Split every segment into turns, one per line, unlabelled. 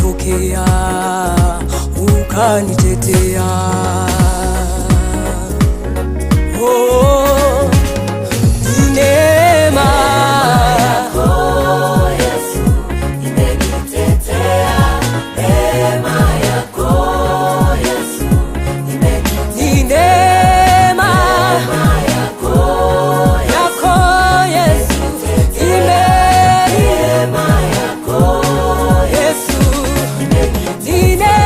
ulinitokea ukanitetea. Oh, ni neema yako Yesu imenitetea. Neema yako Yesu imenitetea. Ni neema yako Yesu imenitetea. Yesu imenitetea.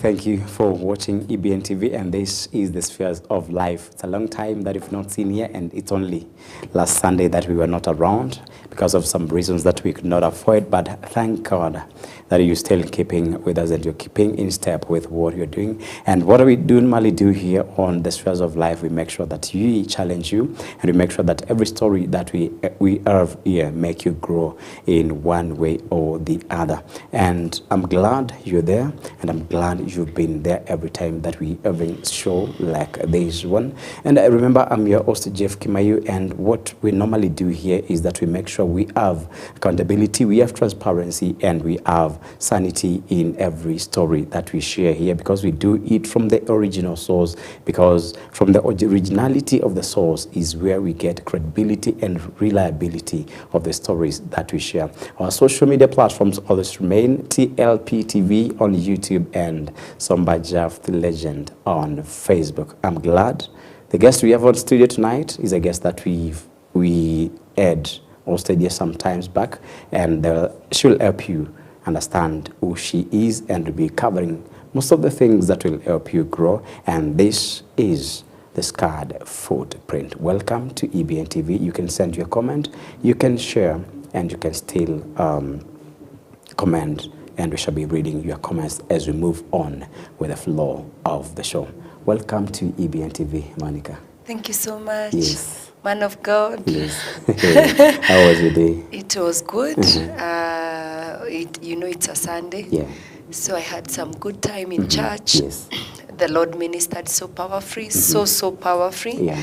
Thank you for watching EBN TV, and this is the Spheres of Life. It's a long time that you've not seen here, and it's only last Sunday that we were not around because of some reasons that we could not avoid, but thank God that you're still keeping with us and you're keeping in step with what you're doing. And what we normally do here on the Spheres of Life, we make sure that we challenge you, and we make sure that every story that we have here make you grow in one way or the other. And I'm glad you're there, and I'm glad you've been there every time that we have a show like this one. And I remember, I'm your host, Jeff Kimayu, and what we normally do here is that we make sure we have accountability, we have transparency, and we have sanity in every story that we share here, because we do it from the original source, because from the originality of the source is where we get credibility and reliability of the stories that we share. Our social media platforms always remain TLP TV on YouTube and Somba Jeff the Legend on Facebook. I'm glad the guest we have on studio tonight is a guest that we had hosted here some times back, and she'll help you understand who she is and will be covering most of the things that will help you grow. And this is the Scarred Footprint. Welcome to EBN TV. You can send your comment, you can share, and you can still comment, and we shall be reading your comments as we move on with the flow of the show. Welcome to EBN TV, Monica.
Thank you so much.
Yes.
Man of God.
Yes. How was your day?
It was good.
Mm-hmm.
It's a Sunday.
Yeah.
So I had some good time in church.
Yes.
The Lord ministered so powerfully, so powerfully.
Yeah.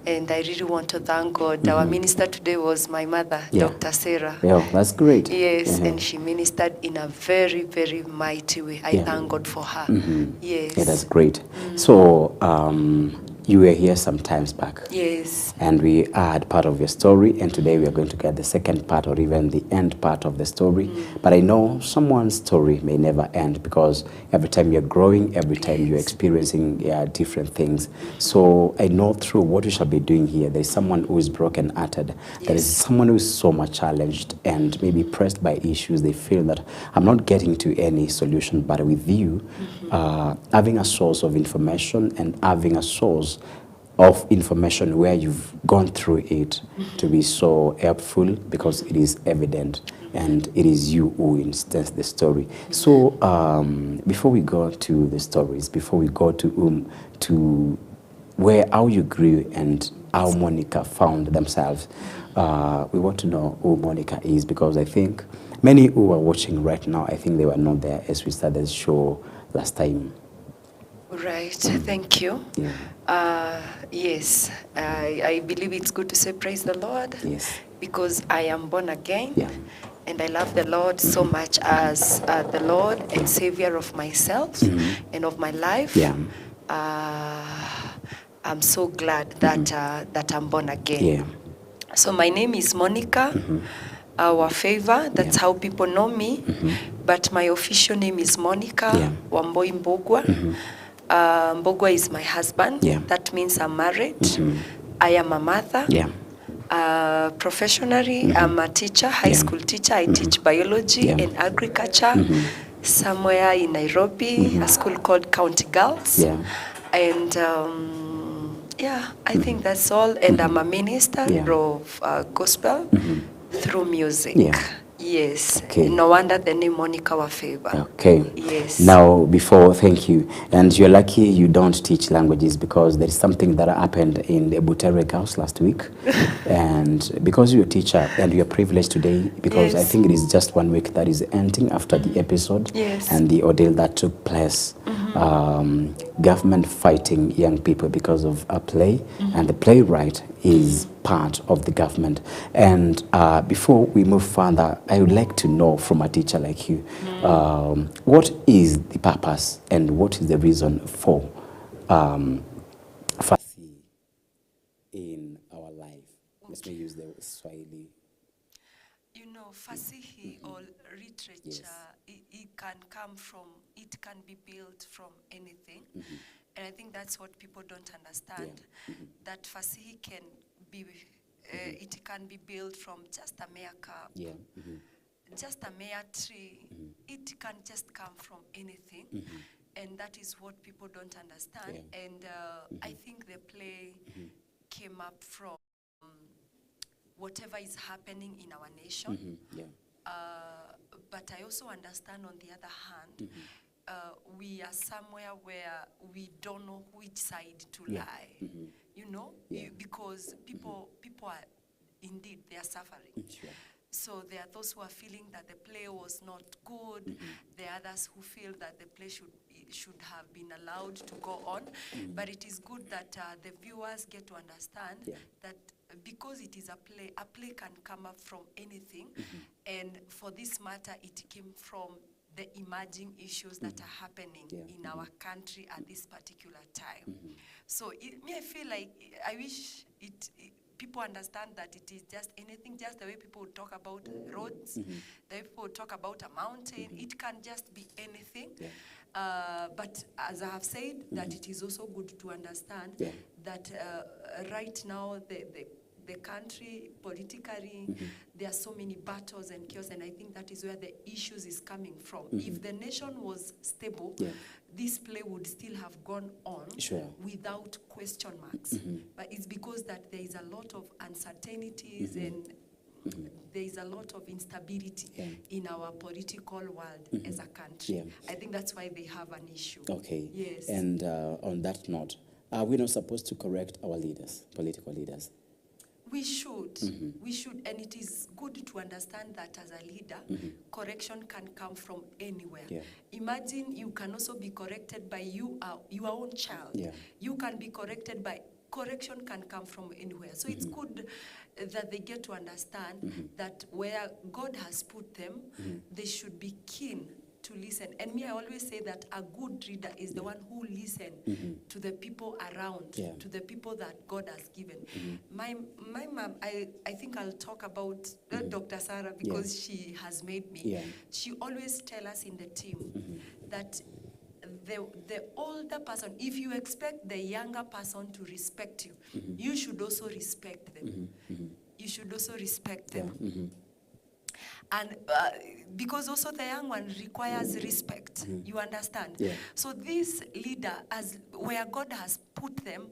And I really want to thank God. Our minister today was my mother, Dr. Sarah.
Yeah, that's great.
Yes, and she ministered in a very, very mighty way. I thank God for her. Yes.
Yeah, that's great. So, you were here some times back.
Yes.
And we heard part of your story, and today we are going to get the second part or even the end part of the story. But I know someone's story may never end, because every time you're growing, every time you're experiencing different things. So I know through what we shall be doing here, there's someone who is broken-hearted. There is someone who is so much challenged and maybe pressed by issues. They feel that I'm not getting to any solution, but with you, having a source of information and having a source of information where you've gone through it to be so helpful, because it is evident and it is you who instance the story. So before we go to the stories, before we go to how you grew and how Monica found themselves, we want to know who Monica is, because I think many who are watching right now, I think they were not there as we started the show last time.
Right, thank you.
Yeah.
Yes, I believe it's good to say praise the Lord.
Yes.
Because I am born again.
Yeah.
And I love the Lord so much as the Lord and Savior of myself and of my life.
Yeah.
I'm so glad that that I'm born again.
Yeah.
So my name is Monica. Our favor, that's how people know me. But my official name is Monica Wamboi Mbogwa. Mbogwa is my husband.
Yeah.
That means I'm married. I am a mother.
Yeah.
Professionally, I'm a teacher, high school teacher. I teach biology and agriculture somewhere in Nairobi, a school called County Girls.
Yeah.
And I think that's all. And I'm a minister of gospel through music.
Yeah.
Yes.
Okay.
No wonder the name Monica Wafeva.
Okay.
Yes.
Now, thank you. And you're lucky you don't teach languages, because there is something that happened in the Buterek house last week. And because you're a teacher and you're privileged today, because I think it is just 1 week that is ending after the episode and the ordeal that took place. Government fighting young people because of a play, and the playwright is part of the government. And before we move further, I would like to know from a teacher like you, what is the purpose and what is the reason for fasihi in our life? Let me use the Swahili.
You know, fasihi or literature, it can come from, it can be built from anything. And I think that's what people don't understand, that fasihi can be, it can be built from just a mere cup, just a mere tree. It can just come from anything. And that is what people don't understand. And I think the play came up from whatever is happening in our nation. But I also understand, on the other hand, we are somewhere where we don't know which side to lie. You know, because people are, indeed, they are suffering. So there are those who are feeling that the play was not good. There are others who feel that the play should have been allowed to go on. But it is good that the viewers get to understand that because it is a play can come up from anything. And for this matter, it came from the emerging issues that are happening in our country at this particular time. So I feel like I wish people understand that it is just anything, just the way people talk about roads, the way people talk about a mountain. It can just be anything. But as I have said, that it is also good to understand that right now the country politically, there are so many battles and chaos, and I think that is where the issues is coming from. If the nation was stable, this play would still have gone on without question marks. But it's because that there is a lot of uncertainties and there is a lot of instability in our political world as a country. I think that's why they have an issue.
Okay.
Yes.
And on that note, are we not supposed to correct our leaders, political leaders?
We should. We should. And it is good to understand that as a leader, correction can come from anywhere. Imagine you can also be corrected by your own child. You can be corrected by, correction can come from anywhere. So it's good that they get to understand that where God has put them, they should be keen to listen. And me, I always say that a good reader is the one who listens to the people around, to the people that God has given. My mom, I think I'll talk about Dr. Sarah because she has made me. She always tell us in the team that the older person, if you expect the younger person to respect you, you should also respect them. You should also respect them. And because also the young one requires respect, you understand? So this leader, as where God has put them,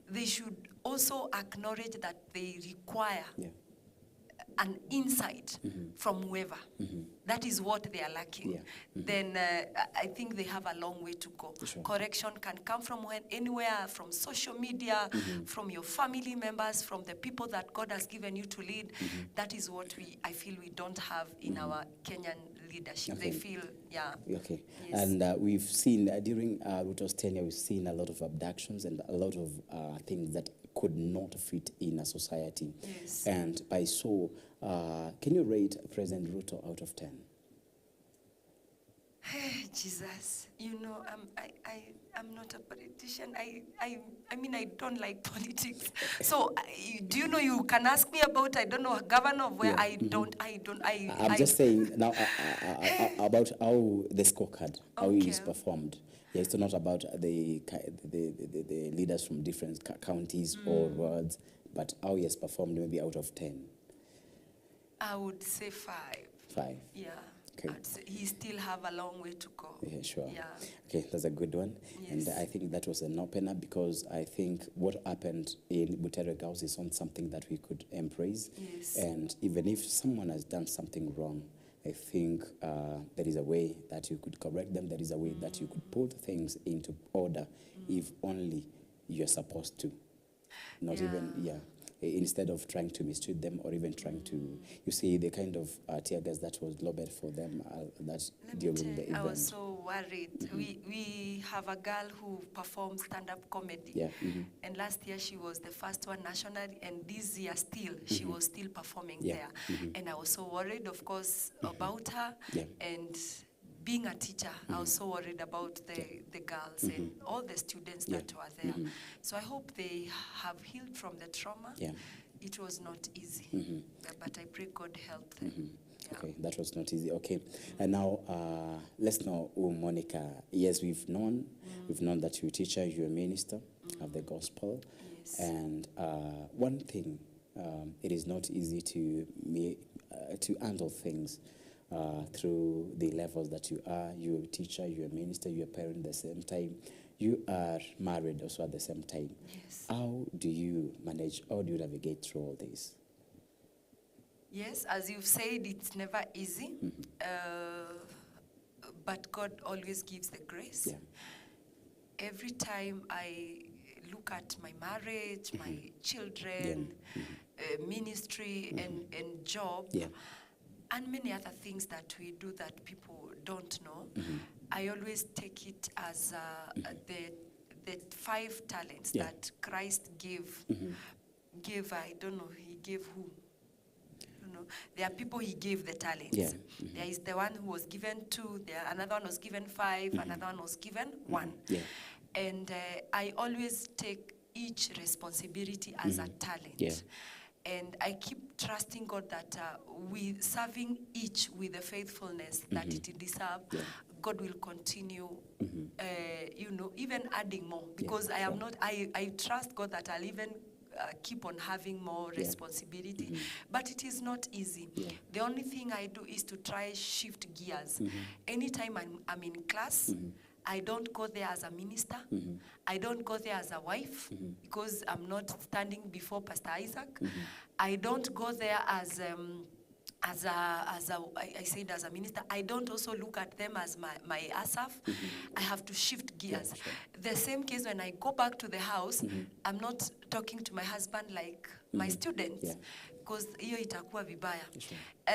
they should also acknowledge that they require an insight from whoever. That is what they are lacking. Then I think they have a long way to go. Correction can come from anywhere, from social media, from your family members, from the people that God has given you to lead. That is what I feel we don't have in our Kenyan leadership. They feel,
Okay. And we've seen during Ruto's tenure, we've seen a lot of abductions and a lot of things that could not fit in a society. And by so, can you rate President Ruto out of 10?
Hey, Jesus, you know, I'm not a politician. I mean, I don't like politics. So, do you know, you can ask me about, I don't know, a governor of where
I'm just saying now about how the scorecard, how he's performed. It's not about the leaders from different counties or wards, but how he has performed maybe out of 10.
I would say 5.
5?
Yeah.
Okay.
He still have a long way to go.
Yeah, sure.
Yeah.
Okay, that's a good one. And I think that was an opener because I think what happened in Butere House is not something that we could embrace. And even if someone has done something wrong, I think there is a way that you could correct them. There is a way that you could put things into order if only you're supposed to. Not even, instead of trying to mistreat them or even trying to, you see, the kind of tear gas that was lobbied for them during the event.
I was so worried. We have a girl who performs stand-up comedy. And last year she was the first one nationally, and this year still, she was still performing there. And I was so worried, of course, about her. And being a teacher, I was so worried about the girls and all the students that were there. So I hope they have healed from the trauma. It was not easy, but I pray God help them.
Okay, that was not easy. Okay, and now let's know Monica. Yes, we've known that you're a teacher, you're a minister of the gospel. And one thing, it is not easy to handle things. Through the levels that you are. You're a teacher, you're a minister, you're a parent at the same time. You are married also at the same time. How do you manage, how do you navigate through all this?
Yes, as you've said, it's never easy. But God always gives the grace. Every time I look at my marriage, my children, ministry, and job, and many other things that we do that people don't know, I always take it as the 5 talents that Christ gave. I don't know, he gave who? There are people he gave the talents. There is the one who was given 2, another one was given 5, another one was given 1. And I always take each responsibility as a talent. And I keep trusting God that with serving each with the faithfulness that it deserves, God will continue, even adding more. Because I trust God that I'll even keep on having more responsibility. But it is not easy. The only thing I do is to try shift gears. Anytime I'm in class, I don't go there as a minister. I don't go there as a wife because I'm not standing before Pastor Isaac. I don't go there as a minister. I don't also look at them as my Asaph. I have to shift gears. The same case when I go back to the house, I'm not talking to my husband like my students. Because hiyo itakuwa vibaya.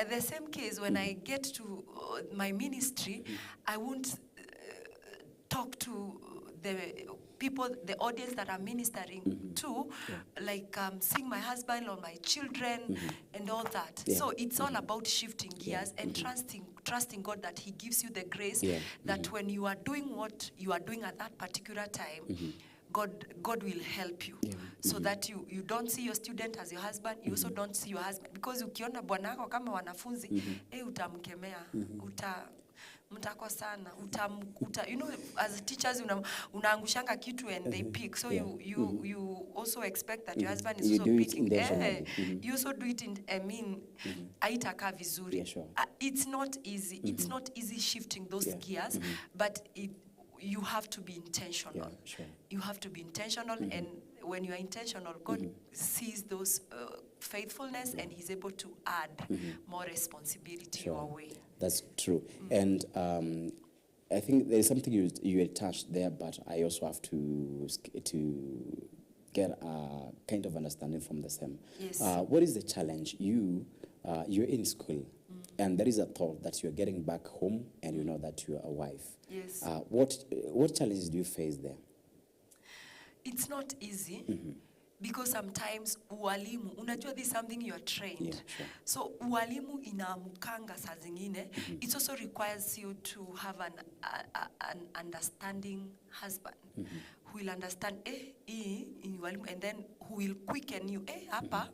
The same case when I get to my ministry, I won't talk to the people, the audience that I'm ministering to, like seeing my husband or my children and all that. So it's all about shifting gears and trusting God that he gives you the grace
Yeah.
that when you are doing what you are doing at that particular time, God will help you.
Yeah.
So that you don't see your student as your husband, you also don't see your husband, because ukiona bwana wako kama wanafunzi, utamkemea, mtakosana, you know, as teachers unaangushanga kitu and they pick, so you also expect that your husband is
You
also
do it
picking.
intentionally.
You also do it haitakaa vizuri.
Yeah, sure.
It's not easy. It's not easy shifting those gears, but you have to be intentional.
Yeah, sure.
You have to be intentional, and when you are intentional, God sees those faithfulness, and he's able to add more responsibility your way.
That's true. And I think there's something you had touched there, but I also have to get a kind of understanding from the same.
Yes.
What is the challenge? You're in school, and there is a thought that you're getting back home, and you know that you're a wife.
Yes.
What challenges do you face there?
It's not easy. Because sometimes ualimu, unajua this is something you are trained.
Yeah, sure.
So ualimu inaamkanga saa zingine, it also requires you to have an understanding husband who will understand, in ualimu, and then who will quicken you, hapa,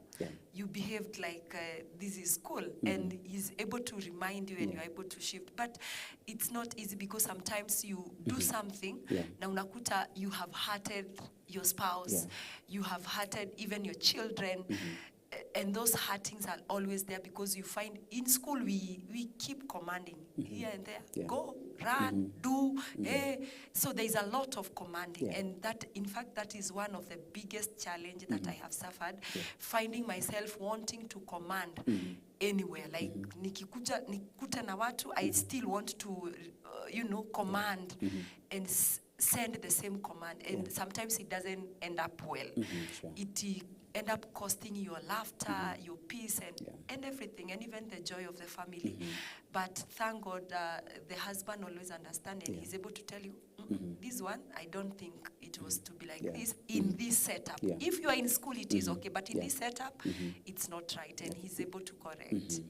you behaved like this is school, and he's able to remind you, and you're able to shift. But it's not easy, because sometimes you do something, na unakuta you have hurted your spouse, you have hurted even your children, and those hurtings are always there, because you find in school we keep commanding here and there, go, run, do, so there's a lot of commanding, and that, in fact, that is one of the biggest challenge that I have suffered, finding myself wanting to command anywhere, like nikikuta na watu, I still want to command and send the same command, and sometimes it doesn't end up well.
Sure.
It end up costing your laughter, your peace, and everything, and even the joy of the family. But thank God, the husband always understands, and he's able to tell you, this one, I don't think it was to be like this in this setup. If you are in school, it is okay, but in this setup, it's not right, and he's able to correct.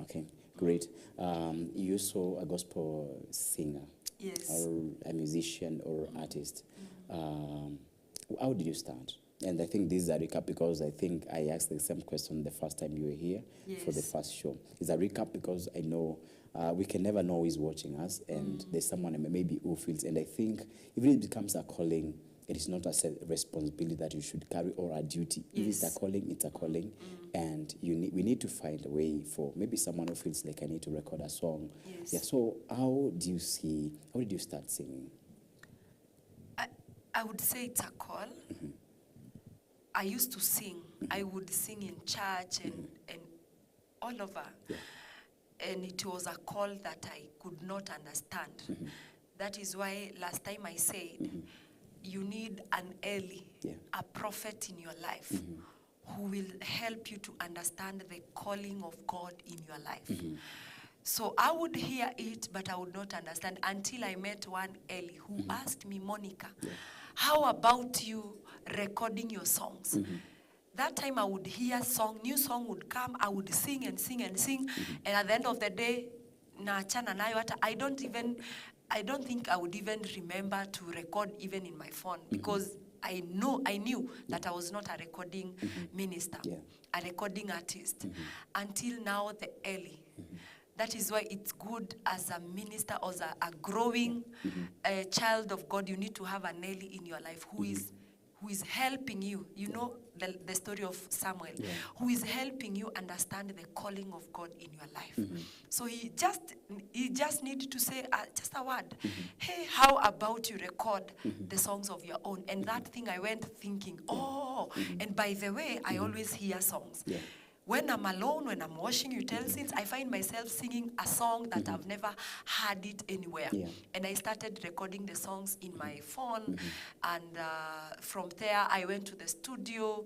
Okay, great. You're also a gospel singer.
Yes.
Or a musician or artist. How did you start? And I think this is a recap, because I think I asked the same question the first time you were here for the first show. It's a recap because I know we can never know who is watching us, and there's someone maybe who feels, and I think if it becomes a calling, it is not a responsibility that you should carry, or a duty. If it's a calling, it's a calling, and we need to find a way for maybe someone who feels like I need to record a song.
Yes.
Yeah. So how did you start singing?
I would say it's a call. I used to sing. I would sing in church and all over. And it was a call that I could not understand. That is why last time I said, you need an Eli, a prophet in your life, who will help you to understand the calling of God in your life. So I would hear it, but I would not understand until I met one Eli who asked me, Monica, how about you recording your songs? That time I would hear new song would come, I would sing and sing and sing, and at the end of the day, naachana nayo hata I don't think I would even remember to record even in my phone, because I knew that I was not a recording minister, a recording artist, until now the early. That is why it's good as a minister or as a growing child of God, you need to have an Eli in your life who is helping you. You know the story of Samuel, who is helping you understand the calling of God in your life. So he just needed to say just a word. Hey, how about you record the songs of your own? And that thing I went thinking, and by the way, I always hear songs. When I'm alone, when I'm washing utensils, I find myself singing a song that I've never heard it anywhere. And I started recording the songs in my phone. And from there, I went to the studio.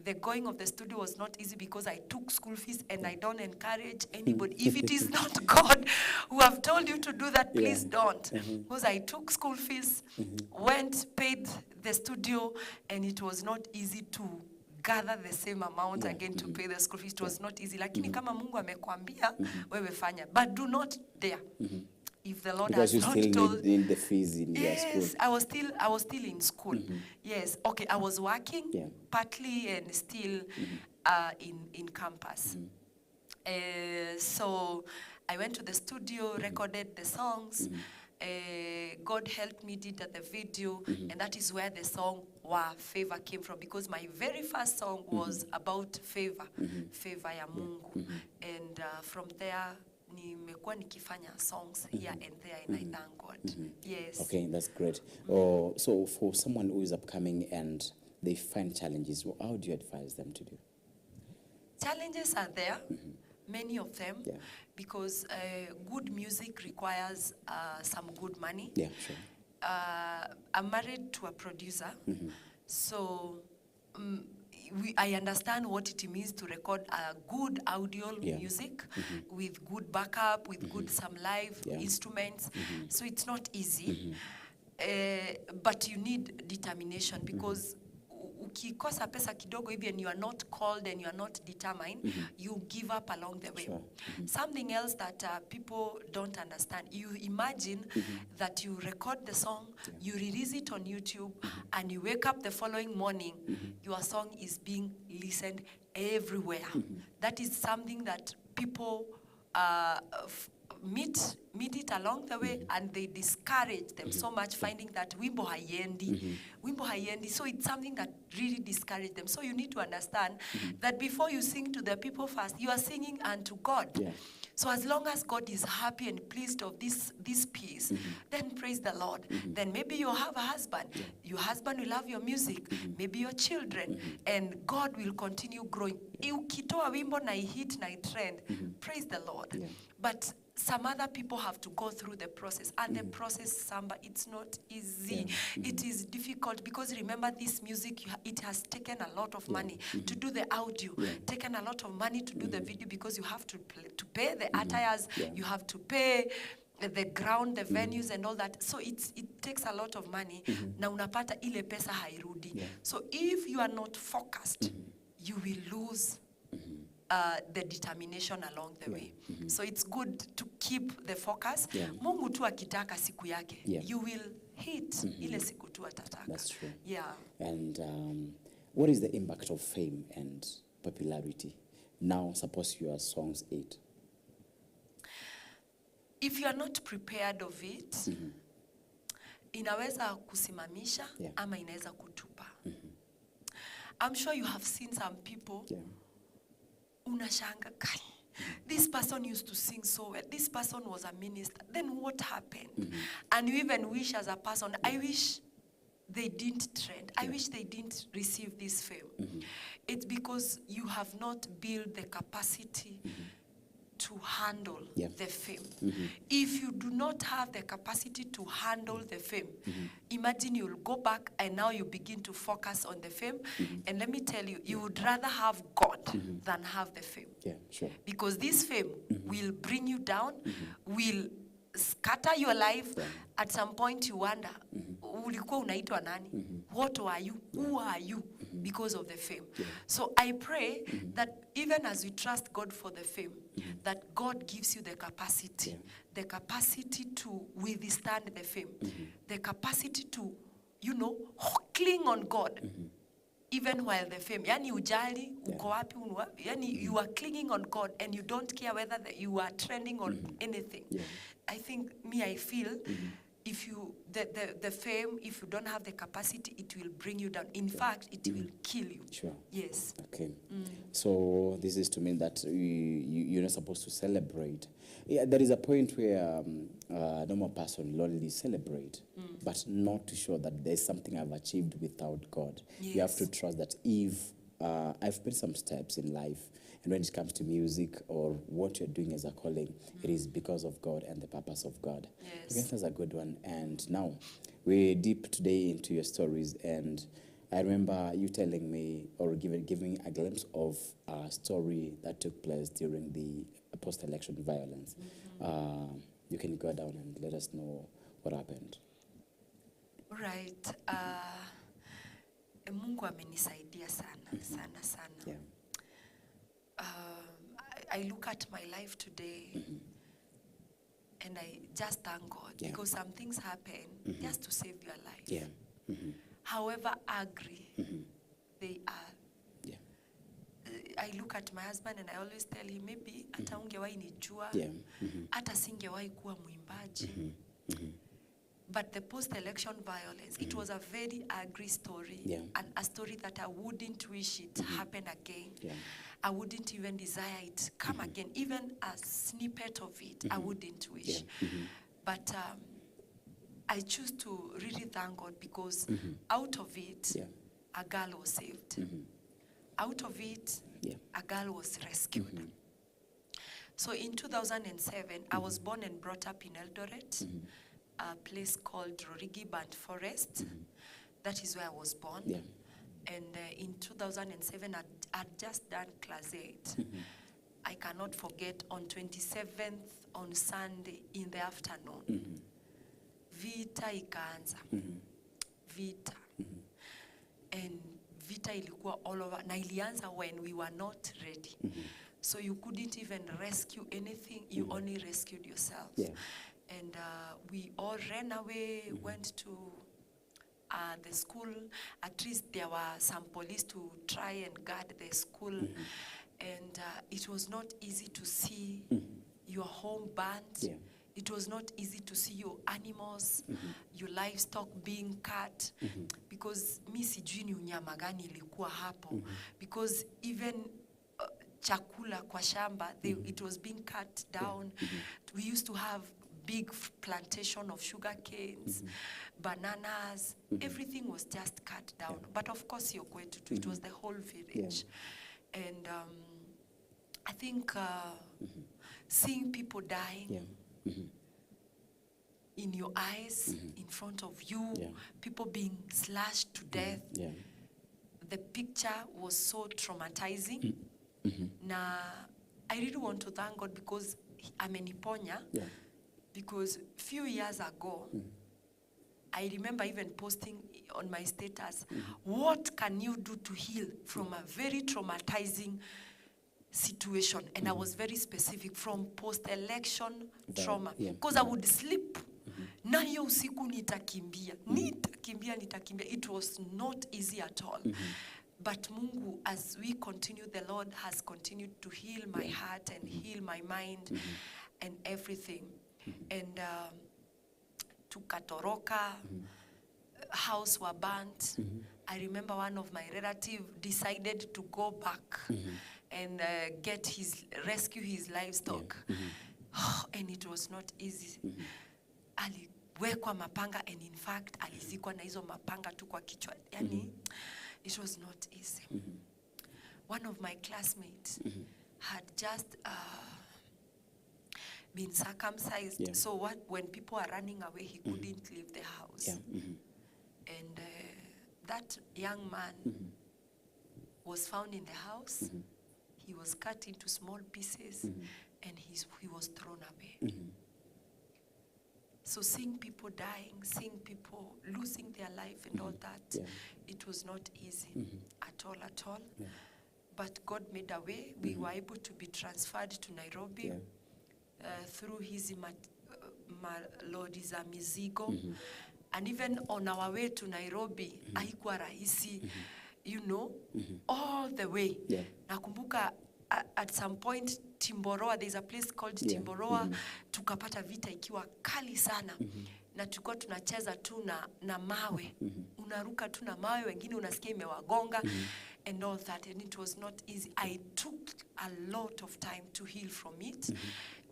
The going of the studio was not easy because I took school fees, and I don't encourage anybody. If it is not God who have told you to do that, please don't. Because I took school fees, paid the studio, and it was not easy to gather the same amount again to pay the school fees. It was not easy. Lakini kama Mungu amekwambia, wewe fanya. But do not dare. If the Lord
Because you
has
still
not told,
need the fees in your school.
yes, I was still in school. Yes, okay, I was working partly and still in campus. So I went to the studio, recorded the songs. God helped me, did the video, and that is where the song Wa Favor came from, because my very first song was about favor, favor ya Mungu. And from there, nimekuwa nikifanya songs here and there, and I thank God. Yes.
Okay, that's great. So for someone who is upcoming and they find challenges, how do you advise them to do?
Challenges are there, many of them, because good music requires some good money.
Yeah, sure.
I'm married to a producer, so I understand what it means to record a good audio music with good backup, with good some live instruments. So it's not easy, but you need determination, because ukikosa pesa kidogo hivi and you are not called and you are not determined, you give up along the way.
Sure.
Something else that people don't understand, you imagine that you record the song, you release it on YouTube, and you wake up the following morning, your song is being listened everywhere. That is something that people meet it along the way, and they discourage them so much, finding that wimbo haiendi. So it's something that really discourages them. So you need to understand that before you sing to the people first, you are singing unto God. So as long as God is happy and pleased of this piece, then praise the Lord. Then maybe you have a husband. Your husband will love your music. Maybe your children. And God will continue growing. Ukitoa wimbo na hit na trend, praise the Lord. But some other people have to go through the process, and the process, Samba, it's not easy. It is difficult, because remember, this music, it has taken a lot of money to do the audio, taken a lot of money to do the video, because you have to pay the attires, you have to pay the ground, the venues and all that. So it takes a lot of money. Na unapata ile pesa hairudi. So if you are not focused, you will lose the determination along the way. So it's good to keep the focus. Mungu tu akitaka siku yake, you will hit ile siku tu atataka.
That's true.
Yeah.
And what is the impact of fame and popularity? Now, suppose your songs hit.
If you are not prepared of it, inaweza kusimamisha ama inaweza kutupa. I'm sure you have seen some people unashanga kai. This person used to sing so well. This person was a minister. Then what happened? And you even wish as a person, I wish they didn't trend. I wish they didn't receive this fame. It's because you have not built the capacity to handle the fame. If you do not have the capacity to handle the fame, imagine you'll go back and now you begin to focus on the fame. And let me tell you, you would rather have God than have the fame.
Yeah, sure.
Because this fame will bring you down, will scatter your life. At some point you wonder, ulikuwa unaitwa nani? What are you? Who are you? Because of the fame. So I pray that even as we trust God for the fame, that God gives you the capacity to withstand the fame, the capacity to, cling on God. Even while the fame, yani ujali, uko wapi, yani you are clinging on God and you don't care whether you are trending on anything. I feel if you, the fame, if you don't have the capacity, it will bring you down. In fact, it will kill you.
Sure.
Yes.
Okay. So this is to mean that you're not supposed to celebrate. Yeah, there is a point where a normal person will only celebrate, but not to show that there's something I've achieved without God.
Yes.
You have to trust that if I've made some steps in life, and when it comes to music or what you're doing as a calling, it is because of God and the purpose of God.
Yes.
I guess that's a good one. And now, we're deep today into your stories, and I remember you telling me or giving a glimpse of a story that took place during the post-election violence. You can go down and let us know what happened.
Right. Mungu Mungu amenisaidia sana, sana, sana.
Yeah.
I look at my life today and I just thank God because some things happen just to save your life.
Yeah.
However ugly they are.
Yeah.
I look at my husband and I always tell him maybe hata ungewahi nijua, hata singewahi kuwa mwimbaji. But the post-election violence, it was a very ugly story, and a story that I wouldn't wish it happen again.
Yeah.
I wouldn't even desire it come again. Even a snippet of it, I wouldn't wish. But I choose to really thank God because out of it, a girl was saved. Out of it, a girl was rescued. So in 2007, I was born and brought up in Eldoret, a place called Rorigi Band Forest. That is where I was born. And in 2007, I'd just done class 8. I cannot forget on 27th, on Sunday, in the afternoon, vita ikaanza. Vita. And vita ilikuwa all over. Na ilianza when we were not ready. So you couldn't even rescue anything. You only rescued yourself. And we all ran away, went to the school. At least there were some police to try and guard the school. And it was not easy to see your home burnt. It was not easy to see your animals, your livestock being cut. Because mi sijui ni unyama gani ilikuwa hapo. Because even chakula kwa shamba, it was being cut down. We used to have big plantation of sugar canes, bananas, everything was just cut down. But of course, it was the whole village. And I think seeing people dying in your eyes, in front of you, people being slashed to death, the picture was so traumatizing. Now, I really want to thank God because ameniponya. Because few years ago, I remember even posting on my status, what can you do to heal from a very traumatizing situation? And I was very specific, from post-election trauma. Because I would sleep. Na hiyo usiku nitakimbia. It was not easy at all. But Mungu, as we continue, the Lord has continued to heal my heart and heal my mind and everything. And tukatoroka, house were burnt. I remember one of my relatives decided to go back and rescue his livestock. And it was not easy. Aliwekwa mapanga, and in fact, alizikwa na hizo mapanga tu kwa kichwa. Yani, it was not easy. One of my classmates had just been circumcised. So when people are running away, he couldn't leave the house. And that young man was found in the house. He was cut into small pieces, and he was thrown away. So seeing people dying, seeing people losing their life and all that, it was not easy at all. But God made a way. We were able to be transferred to Nairobi through his malori za mizigo. And even on our way to Nairobi, haikuwa rahisi, all the way. Nakumbuka at some point, Timboroa, there's a place called Timboroa, tukapata vita ikiwa kali sana. Na tulikuwa tunacheza tu na mawe. Unaruka tu na mawe, wengine unasikia imewagonga and all that, and it was not easy. I took a lot of time to heal from it,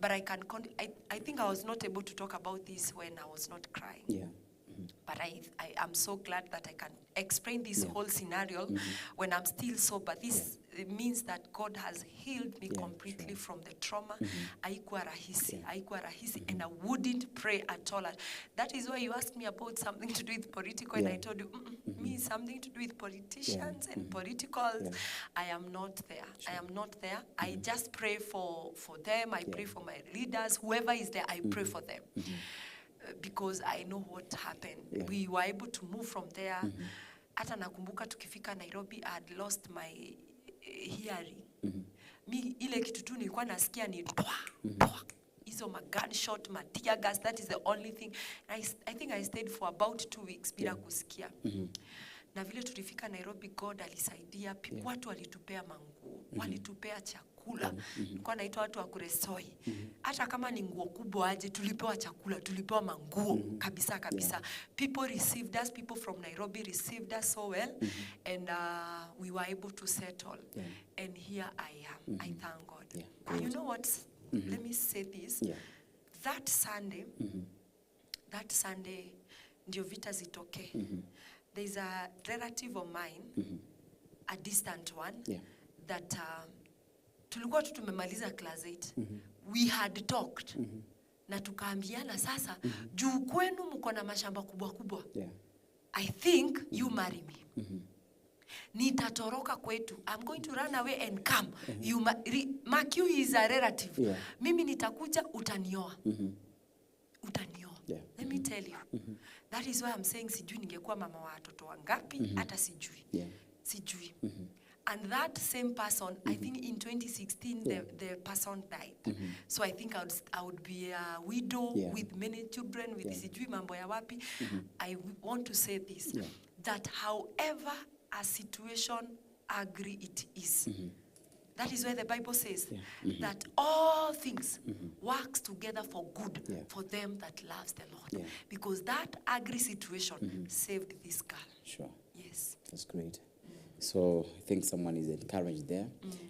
but I think I was not able to talk about this when I was not crying. But I am so glad that I can explain this whole scenario when I'm still sober. This means that God has healed me completely from the trauma. Haikuwa rahisi, and I wouldn't pray at all. That is why you asked me about something to do with political, and I told you, me something to do with politicians and politicals. I am not there. I just pray for them. I pray for my leaders. Whoever is there, I pray for them. Because I know what happened. We were able to move from there. hata nakumbuka tukifika Nairobi I had lost my hearing. Mi ile kitu tu nilikuwa nasikia ni hizo gunshot, tear gas, that is the only thing. I think I stayed for about 2 weeks bila kusikia. Na vile tulifika Nairobi, God alisaidia, watu walitupea manguo, walitupea chakula. Nilikuwa naitwa watu wa kuresoi. Hata kama ni nguo kubwa aje, tulipewa chakula, tulipewa manguo kabisa. People received us, people from Nairobi received us so well, and we were able to settle. And here I am. I thank God. You know what? Let me say this. That Sunday, ndio vita zitoke. There's a relative of mine, a distant one, that tulikuwa tumemaliza class 8. We had talked. Na tukaambiana sasa, juu kwenu mko na mashamba kubwa. I think you marry me. Nitatoroka kwetu. I'm going to run away and come. Mark you is a relative. Mimi nitakuja, utanioa. Utanioa. Let me tell you. That is why I'm saying sijui ningekuwa mama wa watoto wangapi, hata sijui. Sijui. And that same person, I think in 2016, the person died. So I think I would be a widow with many children, with sijui mambo ya wapi. I want to say this, that however a situation agree it is. That is why the Bible says that all things works together for good for them that loves the Lord. Because that ugly situation saved this girl.
Sure.
Yes.
That's great. So I think someone is encouraged there.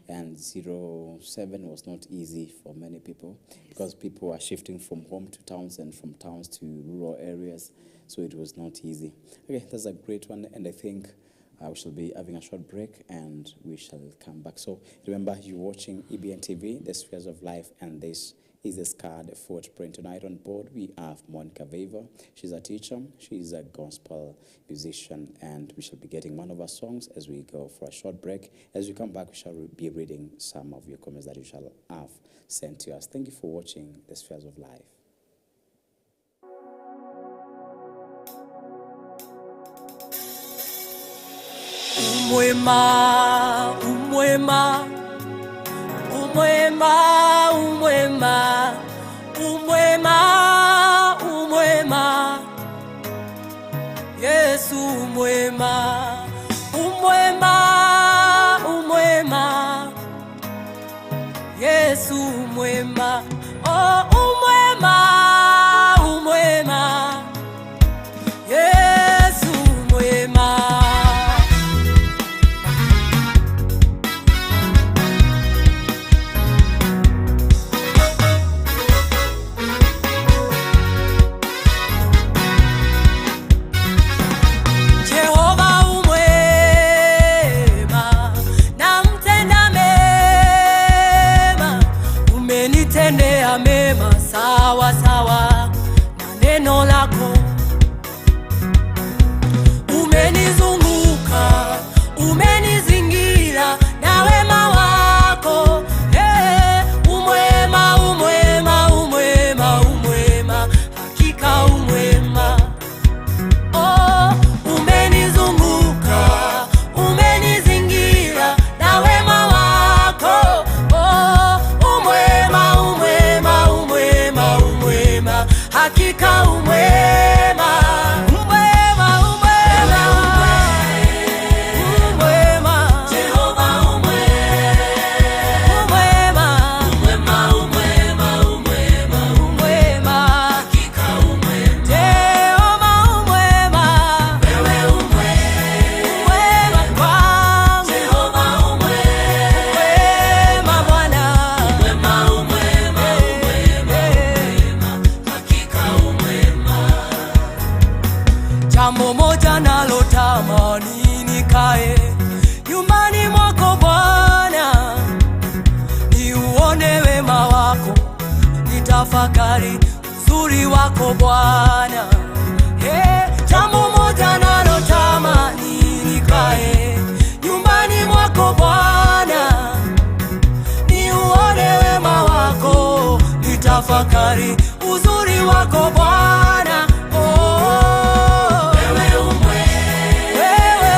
And 07 was not easy for many people because people are shifting from home to towns and from towns to rural areas. So it was not easy. Okay, that's a great one. And I think we shall be having a short break and we shall come back. So remember, you're watching EBN TV, The Spheres of Life, and this is a Scarred Footprint. Tonight on board, we have Monica Weaver. She's a teacher, she's a gospel musician, and we shall be getting one of her songs as we go for a short break. As we come back, we shall be reading some of your comments that you shall have sent to us. Thank you for watching The Spheres of Life.
Umwema, umwema, umwema, umwema, umwema, umwema, Yesu umwema, umwema, umwema, Yesu umwema, oh umwema, umwema, Yesu umwema. Sawa sawa na neno lako, umenizunguka, umenizingira na wema wako. Umwema, umwema, umwema, umwema, hakika umwema. Oh, umenizunguka, umenizingira na wema wako. Oh, umwema, umwema, umwema, umwema, hakika umwema. Umwema, umwema, umwema, Jehova umwema, umwema, umwema, umwema, umwema, hakika umwema. Jehova umwema, wewe umwema kwangu. Jehova umwema, Bwana umwema, umwema, umwema, hakika umwema. Jambo moja nalotamani nikae nyumbani mwako Bwana, niuone wema wako, nitafakari uzuri wako Bwana. Jambo moja nalotamani nikae nyumbani mwako Bwana, niuone wema wako, nitafakari uzuri wako Bwana. Oh, wewe umwema, wewe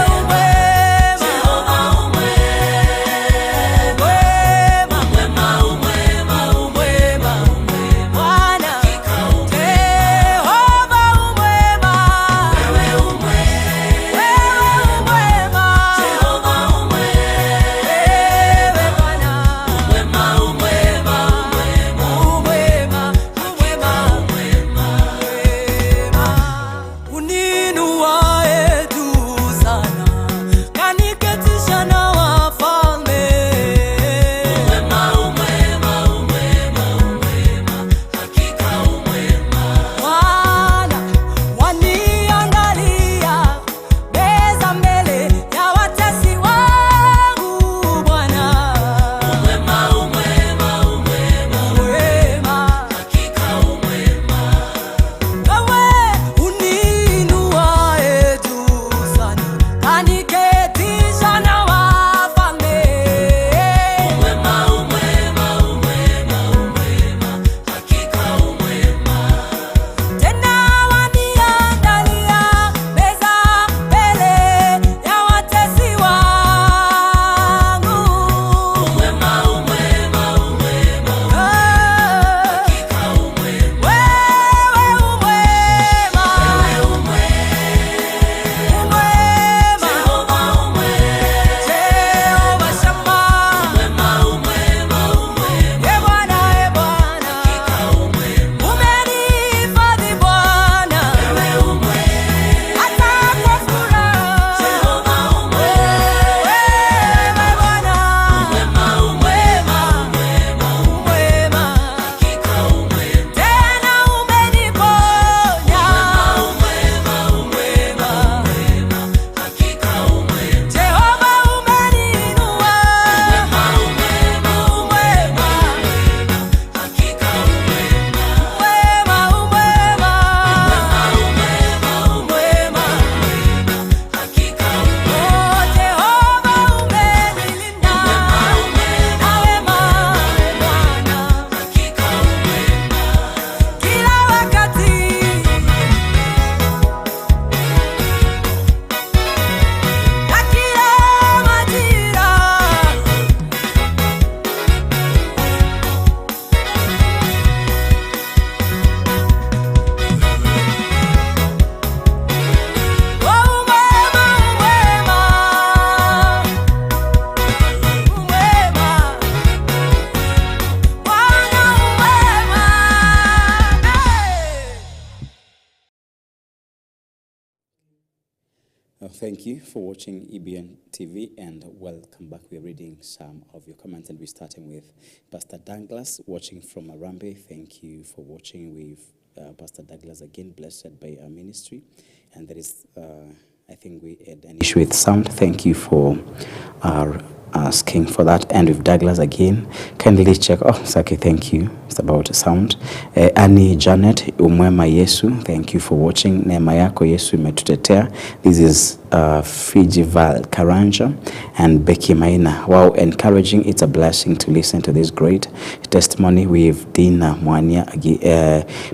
thank you for watching EBN TV and welcome back. We're reading some of your comments and we're starting with Pastor Douglas watching from Arambe. Thank you for watching with Pastor Douglas again, blessed by our ministry. And there is, I think we had an issue with sound. Thank you for asking for that. And with Douglas again, kindly check. Oh, Saki, thank you. It's about sound. Annie Janet Umwema Yesu, thank you for watching. Neema yako Yesu imetutetea. This is Fijival Karanja and Becky Maina. Wow, encouraging. It's a blessing to listen to this great testimony with Dina Mwania.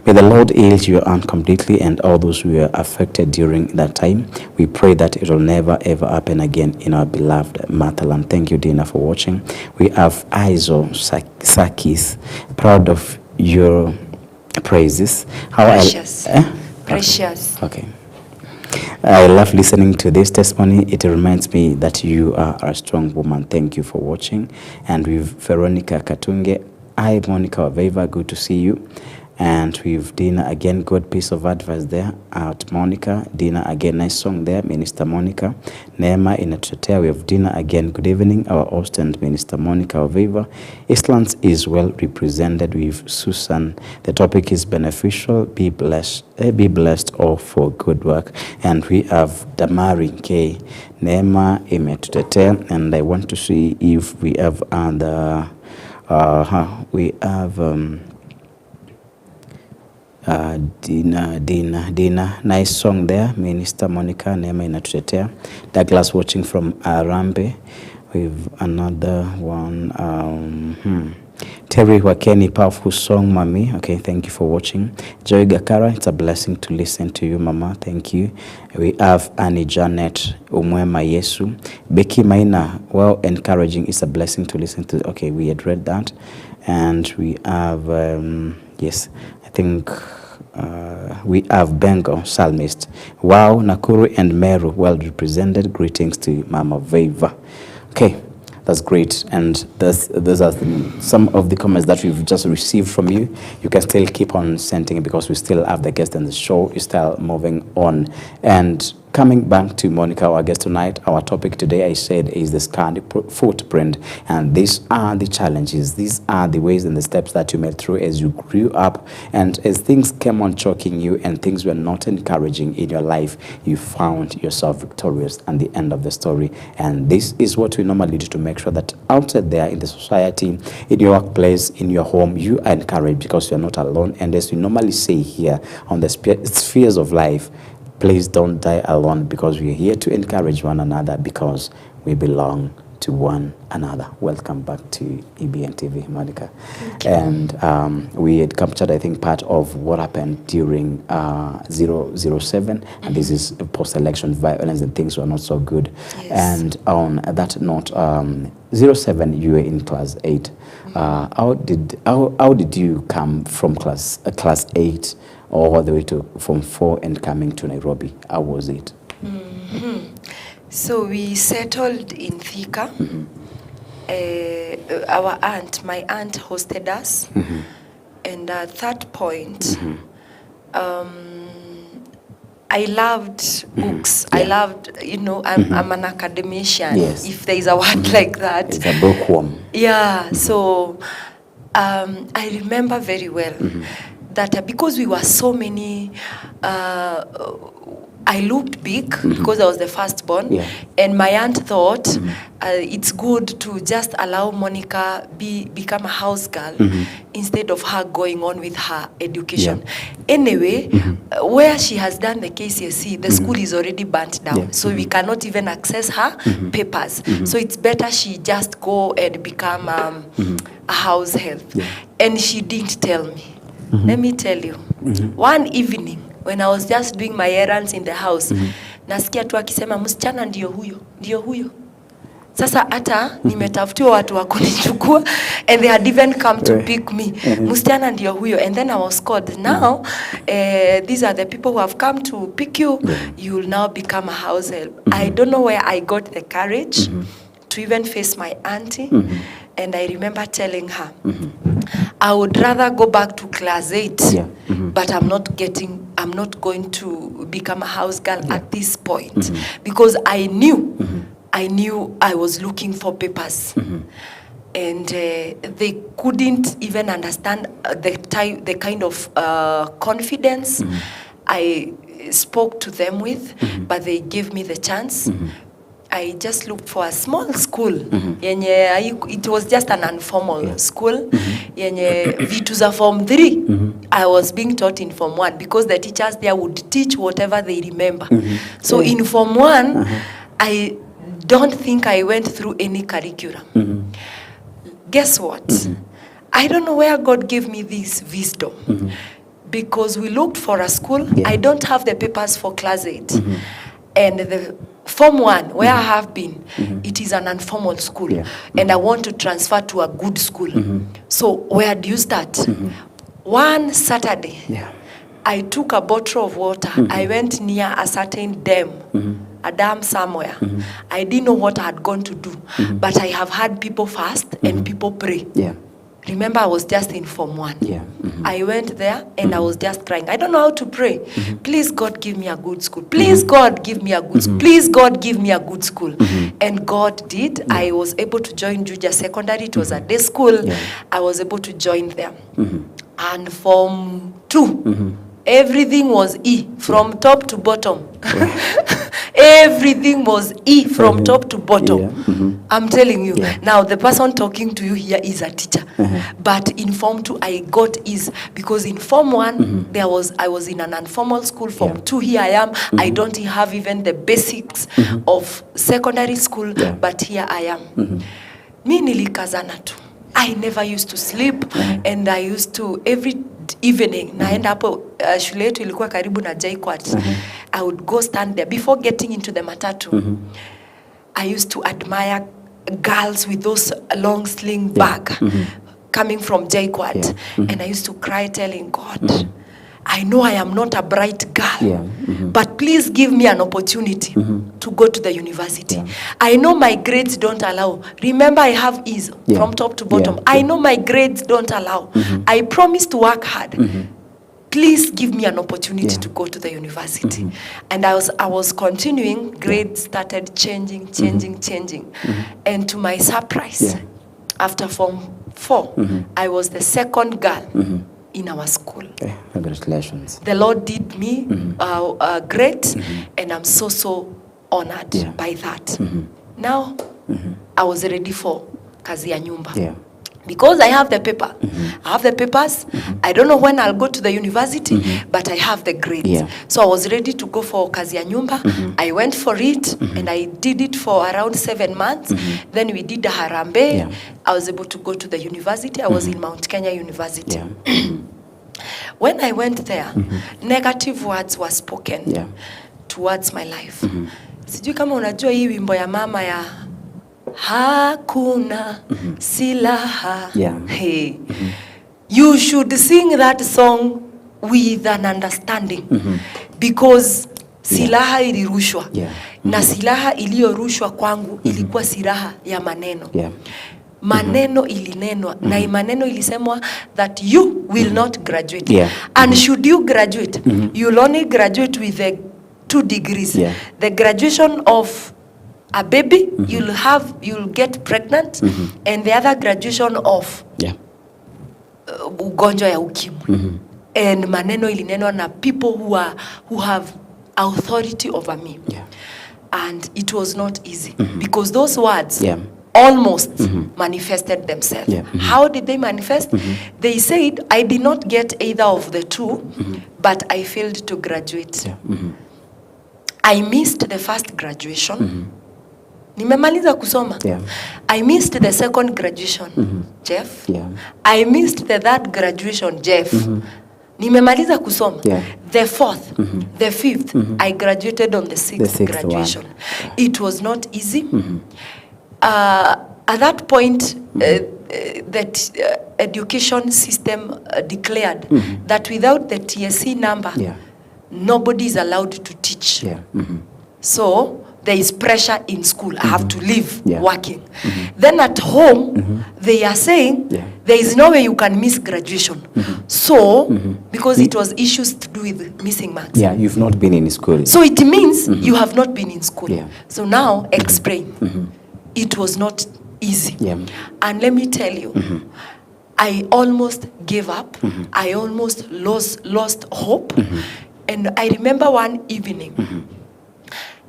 May the Lord heal your aunt completely and all those who were affected during that time. We pray that it will never ever happen again in our beloved motherland. Thank you, Dina, for watching. We have Aizo Sakis, proud of your praises.
Precious. Precious.
Okay. I love listening to this testimony. It reminds me that you are a strong woman. Thank you for watching. And with Veronica Katunge, hi Monica Waveva, good to see you. And with Dina again, good piece of advice there at Monica. Dina again, nice song there, Minister Monica. Neema inatutetea. We have Dina again, good evening, our host and Minister Monica Waveva. Eastlands is well represented with Susan. The topic is beneficial. Be blessed all for good work. And we have Damari K. Neema imetutetea. And I want to see if we have other, we have Dina, nice song there. Minister Monica, Neema inatutetea. Douglas watching from Arambe. With another one. Terry Wakeni, powerful song, Mami. Okay, thank you for watching. Joy Gakara, it's a blessing to listen to you, Mama. Thank you. We have Annie Janet Umwema Yesu. Becky Maina, well, encouraging. It's a blessing to listen to. Okay, we had read that. And we have, yes, I think we have Bengo, Psalmist. Wow, Nakuru and Meru, well represented. Greetings to Mama Veva. Okay, that's great. And those are some of the comments that we've just received from you. You can still keep on sending it because we still have the guest and the show is still moving on. And coming back to Monica, our guest tonight, our topic today, I said, is the scarred footprint. And these are the challenges. These are the ways and the steps that you made through as you grew up. And as things came on choking you and things were not encouraging in your life, you found yourself victorious at the end of the story. And this is what we normally do to make sure that outside there in the society, in your workplace, in your home, you are encouraged because you're not alone. And as we normally say here on the spheres of life, please don't die alone because we're here to encourage one another because we belong to one another. Welcome back to EBN TV, Monica. And we had captured, I think, part of what happened during 007, and this is post-election violence and things were not so good. Yes. And on that note, 07, you were in class 8. How did you come from class 8 all the way to Form 4 and coming to Nairobi? How was it?
So we settled in Thika. My aunt hosted us. And at that point, I loved books. I loved, I'm an academician, if there is a word like that.
It's a bookworm.
Yeah, so I remember very well that because we were so many, I looked big because I was the firstborn, and my aunt thought it's good to just allow Monica become a house girl instead of her going on with her education. Anyway, where she has done the KCSE, the school is already burnt down, so we cannot even access her papers. So it's better she just go and become a house help. And she didn't tell me. Let me tell you, one evening when I was just doing my errands in the house, nasikia tu akisema msichana ndio huyo. Sasa hata nimetafutiwa watu wa kunichukua and they had even come to pick me. Msichana ndio huyo. And then I was called. Now, these are the people who have come to pick you. You will now become a house help. I don't know where I got the courage to even face my auntie. And I remember telling her, I would rather go back to class 8, but I'm not getting I'm not going to become a house girl at this point, because I knew I was looking for papers. And they couldn't even understand the kind of confidence I spoke to them with, but they gave me the chance. I just looked for a small school. It was just an informal school. Vitu za form 3, I was being taught in form 1, because the teachers there would teach whatever they remember. So in form 1, I don't think I went through any curriculum. Guess what? I don't know where God gave me this wisdom. Because we looked for a school. I don't have the papers for class 8. And the form 1, where I have been, it is an informal school. And I want to transfer to a good school. So where do you start? One Saturday, I took a bottle of water. I went near a certain dam, a dam somewhere. I didn't know what I had gone to do. But I have had people fast and people pray. Remember, I was just in form 1. I went there and I was just crying. I don't know how to pray. Please, God, give me a good school. Please, God, give me a good school. Please, God, give me a good school. And God did. I was able to join Juja Secondary. It was a day school. I was able to join them. And form 2, everything was E, from top to bottom. Everything was E from top to bottom. I'm telling you. Now, the person talking to you here is a teacher. But in form 2, I got E's. Because in form 1, I was in an informal school. Form 2, here I am. I don't have even the basics of secondary school. But here I am. Mi nilikazana tu. I never used to sleep. And I used to, every evening, naenda hapo shule yetu ilikuwa karibu na JKUAT. I would go stand there before getting into the matatu. I used to admire girls with those long sling bag coming from JKUAT. And I used to cry telling God, I know I am not a bright girl, but please give me an opportunity to go to the university. I know my grades don't allow. Remember, I have E's from top to bottom. I know my grades don't allow. I promise to work hard. Please give me an opportunity to go to the university. And I was continuing. Grades started changing. And to my surprise, after form 4, I was the second girl in our school.
Congratulations.
The Lord did me great, and I'm so honored by that. Now, I was ready for kazi ya nyumba. Because I have the paper. I have the papers. I don't know when I'll go to the university, but I have the grades. So I was ready to go for kazi ya nyumba. I went for it, and I did it for around 7 months. Then we did the harambe. I was able to go to the university. I was in Mount Kenya University. When I went there, negative words were spoken towards my life. Sijui kama unajua hii wimbo ya mama ya hakuna silaha. Hey, you should sing that song with an understanding, because silaha ilirushwa na silaha iliyorushwa kwangu ilikuwa silaha ya maneno. Maneno ilinenwa na maneno ilisemwa that you will not graduate. And should you graduate, you'll only graduate with 2 degrees. The graduation of a baby, you'll get pregnant, and the other graduation of ugonjwa ya ukimwi. And maneno ilinenwa na people who have authority over me. And it was not easy, because those words almost manifested themselves. How did they manifest? They said, I did not get either of the 2, but I failed to graduate. I missed the first graduation. Nimemaliza kusoma. I missed the second graduation, Jeff. I missed the third graduation, Jeff. Nimemaliza kusoma. The 4th, the 5th, I graduated on the 6th graduation. It was not easy. At that point, that education system declared that without the TSC number, nobody is allowed to teach. So there is pressure in school. I have to leave working. Then at home, they are saying there is no way you can miss graduation. So, because it was issues to do with missing marks.
Yeah, you've not been in school.
So it means you have not been in school.
Yeah.
So now explain. It was not easy.
Yeah.
And let me tell you, I almost gave up. I almost lost hope. And I remember one evening.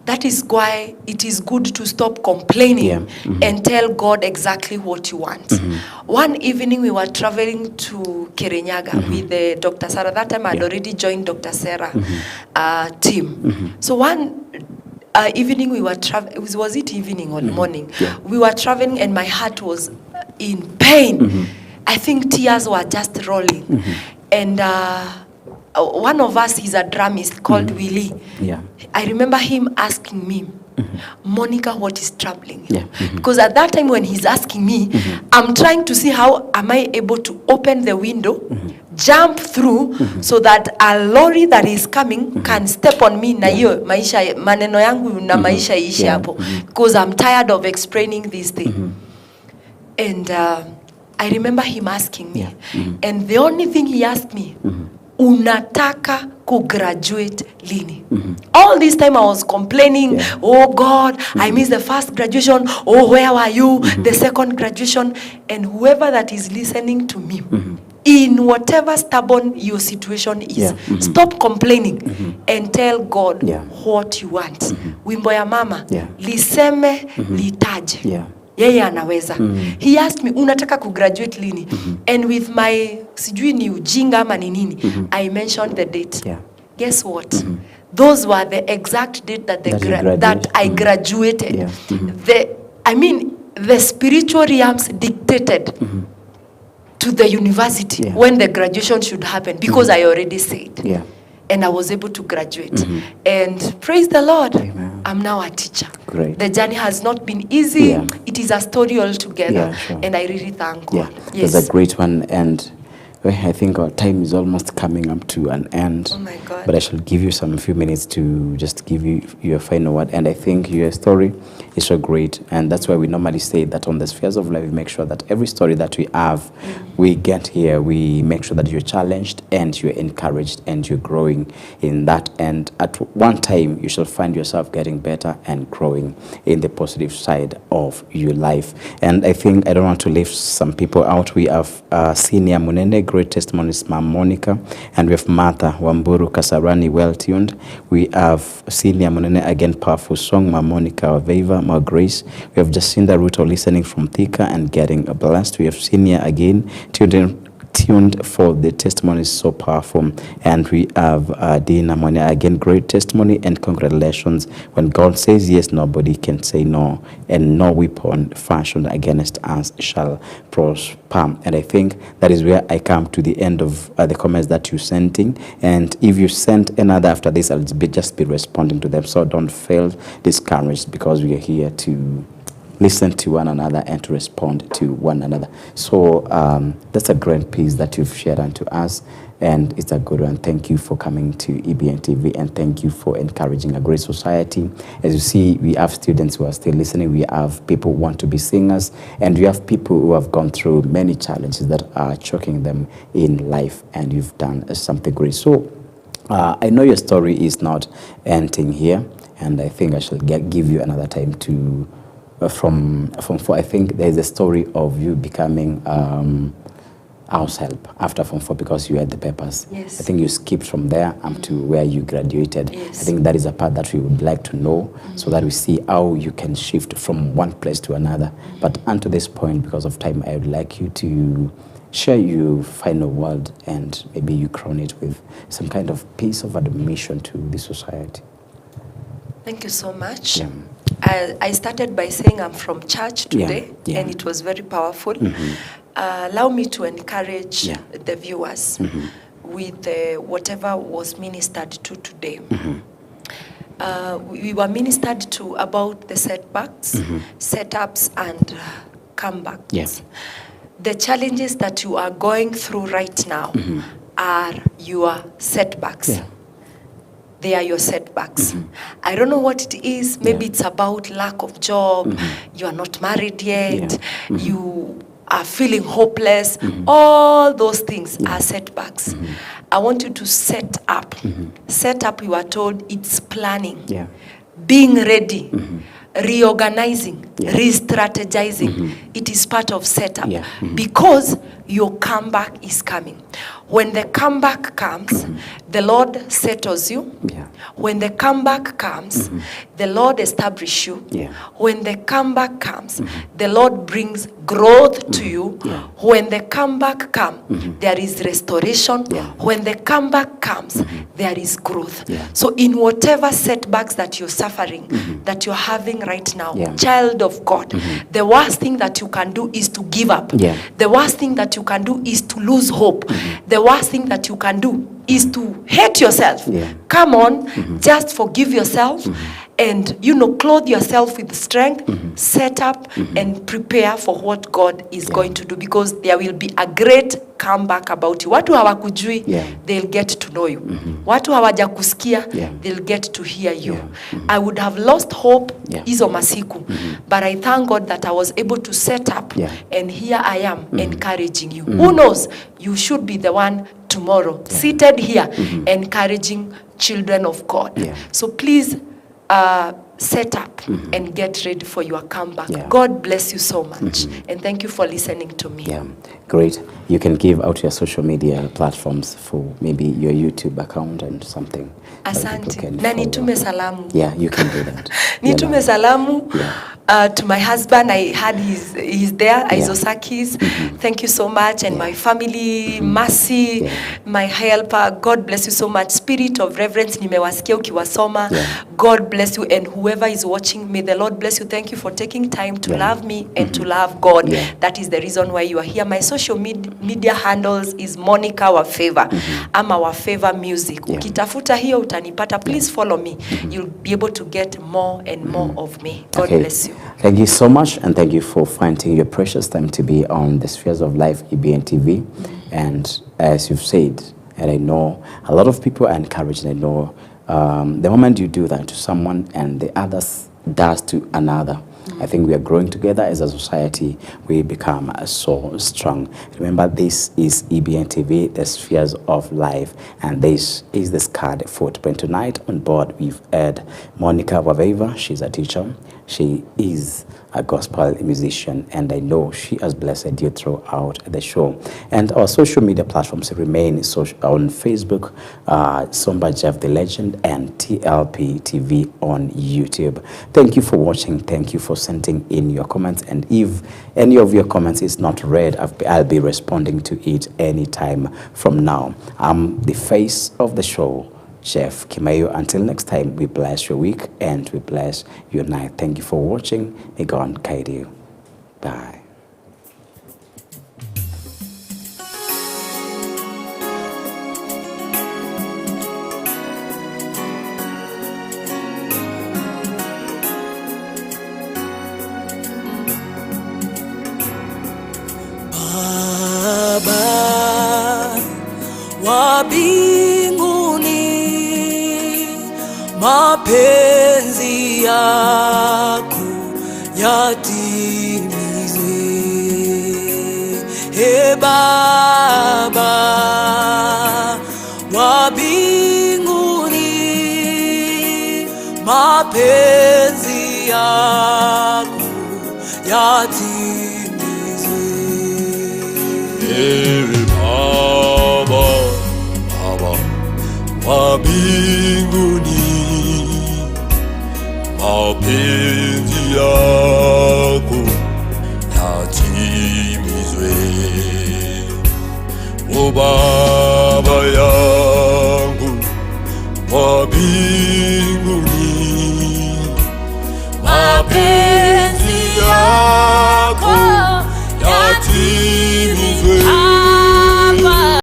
That is why it is good to stop complaining and tell God exactly what you want. One evening we were traveling to Kirinyaga with Dr. Sarah. That time I had already joined Dr. Sarah team. So one evening we were traveling, was it evening or morning? We were traveling and my heart was in pain. I think tears were just rolling. And one of us, he's a drummist called Willie.
Yeah.
I remember him asking me, Monica, what is troubling you? Because at that time when he's asking me, I'm trying to see how am I able to open the window, jump through, so that a lorry that is coming can step on me na hiyo maisha maneno yangu na maisha ishi hapo. Because I'm tired of explaining this thing. And I remember him asking me, and the only thing he asked me, unataka kugraduate lini? All this time I was complaining, oh God, I missed the first graduation, oh where were you, the second graduation. And whoever that is listening to me, in whatever stubborn your situation is, stop complaining and tell God what you want. Wimbo ya mama, liseme litaje. Yeye anaweza. He asked me, unataka kugraduate lini? And with my, sijui ni ujinga ama ni nini, I mentioned the date. Guess what? Those were the exact date that I graduated. The spiritual realms dictated to the university when the graduation should happen, because I already said. And I was able to graduate. And praise the Lord, I'm now a teacher.
Great.
The journey has not been easy. It is a story altogether. And I really thank God.
Yes. It's a great one. And I think our time is almost coming up to an end.
Oh my God.
But I shall give you some few minutes to just give you your final word. And I think your story is so great. And that's why we normally say that on the Spheres of Life, we make sure that every story that we have, we get here, we make sure that you're challenged and you're encouraged and you're growing in that. And at one time, you shall find yourself getting better and growing in the positive side of your life. And I think I don't want to leave some people out. We have Senior Munene, great testimonies, Ma'am Monica, and we have Martha Wamburu Kasarani, well-tuned. We have Senior Munene, again, powerful song, Ma'am Monica Veva, more grace. We have Jacinda Ruto listening from Thika and getting blessed. We have Senior again, tuned for the testimony is so powerful. And we have Dina Monia, again, great testimony and congratulations. When God says yes, nobody can say no, and no weapon fashioned against us shall prosper. And I think that is where I come to the end of the comments that you sent in. And if you sent another after this, I'll just be responding to them. So don't feel discouraged, because we are here to listen to one another and to respond to one another. So that's a great piece that you've shared unto us, and it's a good one. Thank you for coming to EBN TV, and thank you for encouraging a great society. As you see, we have students who are still listening. We have people who want to be singers, and we have people who have gone through many challenges that are choking them in life, and you've done something great. So I know your story is not ending here, and I think I shall give you another time to from 4. I think there's a story of you becoming house help after Form 4 because you had the papers.
Yes.
I think you skipped from there up to where you graduated.
Yes.
I think that is a part that we would like to know, so that we see how you can shift from one place to another. But unto this point, because of time, I would like you to share your final word, and maybe you crown it with some kind of piece of admission to the society.
Thank you so much.
Yeah.
I started by saying I'm from church today, and it was very powerful. Allow me to encourage the viewers with whatever was ministered to today. We were ministered to about the setbacks, setups, and comebacks.
Yes.
The challenges that you are going through right now are your setbacks.
Yeah.
They are your setbacks. I don't know what it is. Maybe it's about lack of job. You are not married yet. You feeling hopeless. All those things are setbacks. I want you to set up. Set up, you are told, it's planning. Being ready. Reorganizing, re-strategizing. It is part of setup. Because your comeback is coming. When the comeback comes, the Lord settles you. When the comeback comes, the Lord establishes you. When the comeback comes, the Lord brings growth to you. When the comeback comes, there is restoration. When the comeback comes, there is growth. So in whatever setbacks that you're suffering, that you're having right now, child of God, the worst thing that you can do is to give up. The worst thing that you can do is to lose hope. The worst thing that you can do is to hate yourself. Come on, just forgive yourself and, clothe yourself with strength, set up and prepare for what God is going to do, because there will be a great comeback about you. Watu hawakujui, they'll get to know you. Watu hawajakusikia, they'll get to hear you. I would have lost hope hizo masiku, but I thank God that I was able to set up and here I am encouraging you. Who knows, you should be the one tomorrow seated here encouraging children of God. So please set up and get ready for your comeback. God bless you so much, and thank you for listening to me.
Great. You can give out your social media platforms for maybe your YouTube account and something.
Asante. Na nitume salamu.
Yeah, you can do that.
Nitume salamu to my husband. I had he's there, Isosakis. Thank you so much. And my family, Mercy, my helper. God bless you so much. Spirit of reverence, nimewasikia ukiwasoma. God bless you, and whoever is watching, may the Lord bless you. Thank you for taking time to love me and to love God. That is the reason why you are here. My social media handles is Monica Wafavor. I'm our Favor Music. Ukitafuta hiyo utanipata. Please follow me. You'll be able to get more and more of me. God bless you.
Thank you so much, and thank you for finding your precious time to be on the Spheres of Life EBN TV. And as you've said, and I know a lot of people are encouraged, and I know the moment you do that to someone and the others does to another, I think we are growing together as a society. We become so strong. Remember, this is EBN TV, the Spheres of Life, and this is the Scarred Footprint. Tonight on board, we've had Monica Wafavor. She's a teacher. She is a gospel musician, and I know she has blessed you throughout the show. And our social media platforms remain on Facebook, Somba Jeff the Legend, and TLP TV on YouTube. Thank you for watching. Thank you for sending in your comments. And if any of your comments is not read, I'll be responding to it anytime from now. I'm the face of the show, Chef Kimayo. Until next time, we bless your week and we bless your night. Thank you for watching. May God guide you. Bye.
Baba wa mbinguni, mapenzi yako yatimizwe. Ee Baba wa mbinguni, mapenzi yako yatimizwe.
Ee Baba, Baba wa mbinguni, mapenzi yako yatimizwe. O Baba